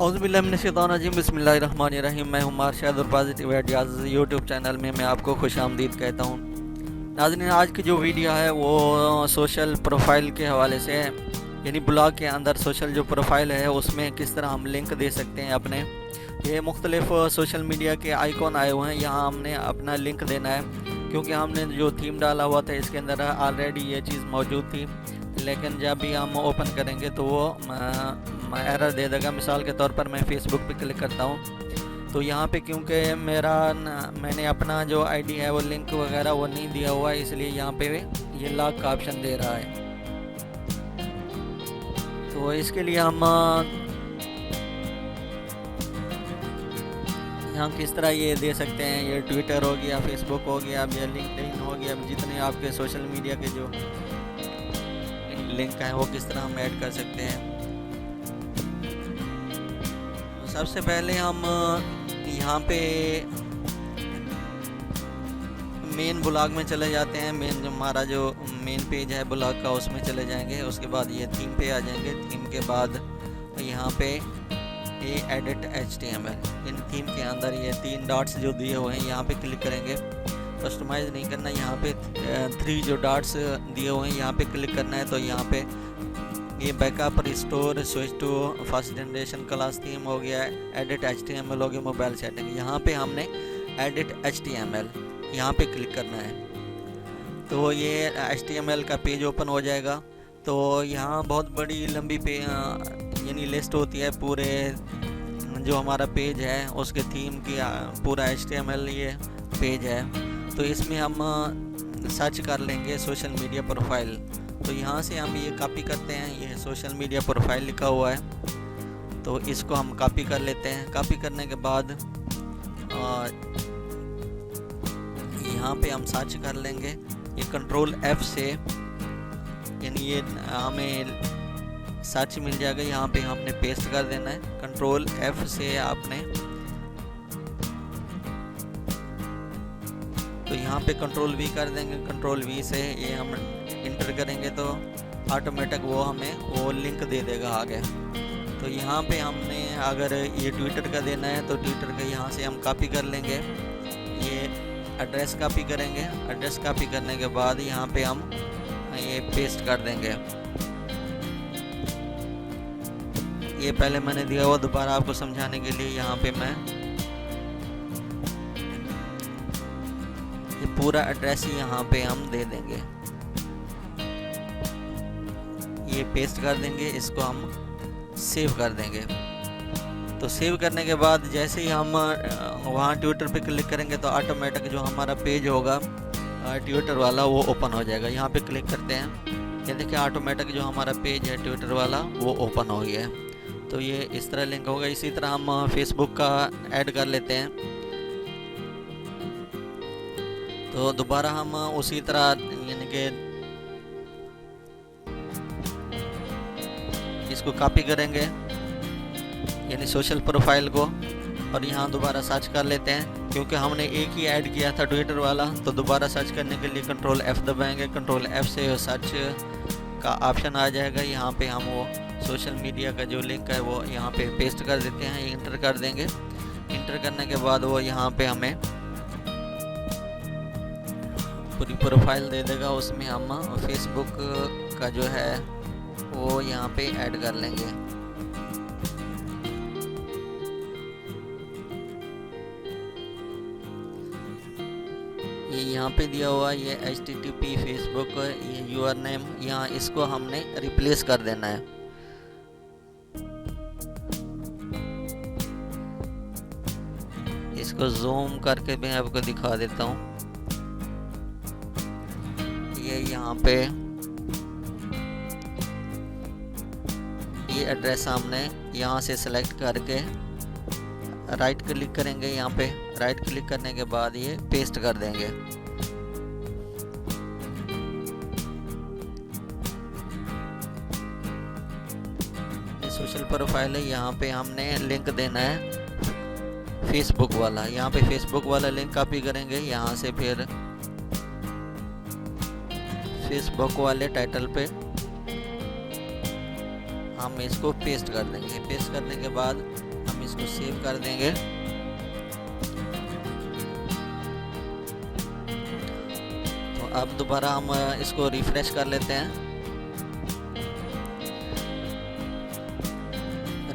औज़ुबिल्लाहिमिनश्शैतानिर्रजीम बिस्मिल्लाहिर्रहमानिर्रहीम। मैं हूं मार्शद और पॉजिटिव आइडियाज़ यूट्यूब चैनल में मैं आपको खुशामदीद कहता हूं। नाज़रीन, आज की जो वीडियो है वो सोशल प्रोफाइल के हवाले से है, यानी ब्लॉग के अंदर सोशल जो प्रोफाइल है उसमें किस तरह हम लिंक दे सकते हैं अपने। ये मुख्तलिफ सोशल मीडिया के आइकॉन आए हुए हैं, यहाँ हमने अपना लिंक देना है क्योंकि हमने जो थीम डाला हुआ था इसके अंदर ऑलरेडी ये चीज़ मौजूद थी, लेकिन जब भी हम ओपन करेंगे तो वो एरर दे देगा। मिसाल के तौर पर मैं फ़ेसबुक पे क्लिक करता हूँ तो यहाँ पे क्योंकि मैंने अपना जो आईडी है वो लिंक वगैरह वो नहीं दिया हुआ है, इसलिए यहाँ पे ये लॉक का ऑप्शन दे रहा है। तो इसके लिए हम यहाँ किस तरह ये दे सकते हैं, ये ट्विटर हो गया, फेसबुक हो गया, या लिंक्डइन हो गया, जितने आपके सोशल मीडिया के जो लिंक हैं वो किस तरह हम ऐड कर सकते हैं। सबसे पहले हम यहाँ पे मेन ब्लॉग में चले जाते हैं। हमारा जो मेन पेज है ब्लॉग का उसमें चले जाएंगे। उसके बाद ये थीम पे आ जाएंगे। थीम के बाद यहाँ पे ये एडिट HTML, इन थीम के अंदर ये 3 डॉट्स जो दिए हुए हैं यहाँ पे क्लिक करेंगे। कस्टमाइज़ नहीं करना, यहाँ पे 3 जो डॉट्स दिए हुए हैं यहाँ पे क्लिक करना है। तो यहाँ पे ये backup, restore, switch to first generation class theme हो गया, एडिट HTML हो गया, मोबाइल सेटिंग। यहाँ पे हमने एडिट HTML यहाँ पे क्लिक करना है तो ये HTML का पेज ओपन हो जाएगा। तो यहाँ बहुत बड़ी लंबी यानी लिस्ट होती है पूरे जो हमारा पेज है उसके थीम की, पूरा HTML ये पेज है। तो इसमें हम सर्च कर लेंगे सोशल मीडिया प्रोफाइल। तो यहाँ से हम ये कॉपी करते हैं, ये सोशल मीडिया प्रोफाइल लिखा हुआ है तो इसको हम कॉपी कर लेते हैं। कॉपी करने के बाद यहाँ पे हम सर्च कर लेंगे, ये कंट्रोल F से, यानी ये हमें सर्च मिल जाएगा। यहाँ पे हमने पेस्ट कर देना है। कंट्रोल F से आपने तो यहाँ पे कंट्रोल V कर देंगे। कंट्रोल V से ये हम इंटर करेंगे तो ऑटोमेटिक वो हमें वो लिंक दे देगा आगे। तो यहाँ पे हमने अगर ये ट्विटर का देना है तो ट्विटर का यहाँ से हम कॉपी कर लेंगे। ये एड्रेस कॉपी करेंगे। एड्रेस कॉपी करने के बाद यहाँ पे हम ये पेस्ट कर देंगे। ये पहले मैंने दिया हुआ, दोबारा आपको समझाने के लिए यहाँ पे मैं ये पूरा एड्रेस यहाँ पे हम दे देंगे। ये पेस्ट कर देंगे, इसको हम सेव कर देंगे। तो सेव करने के बाद जैसे ही हम वहाँ ट्विटर पे क्लिक करेंगे तो ऑटोमेटिक जो हमारा पेज होगा ट्विटर वाला वो ओपन हो जाएगा। यहाँ पे क्लिक करते हैं, ये देखिए ऑटोमेटिक जो हमारा पेज है ट्विटर वाला वो ओपन हो गया है। तो ये इस तरह लिंक होगा। इसी तरह हम फेसबुक का ऐड कर लेते हैं। तो दोबारा हम उसी तरह यानी कि इसको कॉपी करेंगे, यानी सोशल प्रोफाइल को, और यहाँ दोबारा सर्च कर लेते हैं। क्योंकि हमने एक ही ऐड किया था ट्विटर वाला तो दोबारा सर्च करने के लिए कंट्रोल F दबाएंगे। कंट्रोल F से सर्च का ऑप्शन आ जाएगा। यहाँ पे हम वो सोशल मीडिया का जो लिंक है वो यहाँ पे पेस्ट कर देते हैं, इंटर कर देंगे। इंटर करने के बाद वो यहाँ पे हमें पूरी प्रोफाइल दे देगा। उसमें हम फेसबुक का जो है वो यहाँ पे ऐड कर लेंगे। ये यहाँ पे दिया हुआ ये HTTP फेसबुक ये यूआर नेम, यहाँ इसको हमने रिप्लेस कर देना है। इसको जूम करके मैं आपको दिखा देता हूँ। ये यहाँ पे ये एड्रेस हमने यहाँ से सेलेक्ट करके राइट क्लिक करेंगे। यहाँ पे राइट क्लिक करने के बाद ये पेस्ट कर देंगे। ये सोशल प्रोफाइल है, यहाँ पे हमने लिंक देना है फेसबुक वाला। यहाँ पे फेसबुक वाला लिंक कॉपी करेंगे। यहाँ से फिर फेसबुक वाले टाइटल पे हम इसको पेस्ट कर देंगे। पेस्ट करने के बाद इसको सेव कर देंगे। तो अब दोबारा हम इसको रिफ्रेश कर लेते हैं।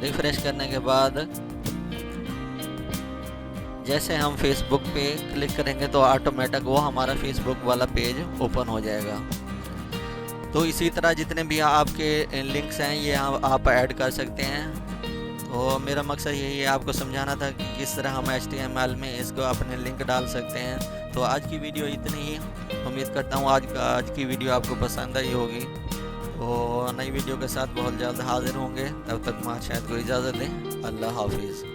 रिफ्रेश करने के बाद जैसे हम फेसबुक पे क्लिक करेंगे तो ऑटोमेटिक वो हमारा फेसबुक वाला पेज ओपन हो जाएगा। तो इसी तरह जितने भी आपके लिंक्स हैं ये आप ऐड कर सकते हैं। तो मेरा मकसद यही है आपको समझाना था कि किस तरह हम HTML में इसको अपने लिंक डाल सकते हैं। तो आज की वीडियो इतनी ही। उम्मीद करता हूँ आज की वीडियो आपको पसंद आई होगी। तो नई वीडियो के साथ बहुत जल्द हाजिर होंगे। तब तक माँ शायद को इजाज़त दें। अल्लाह हाफिज़।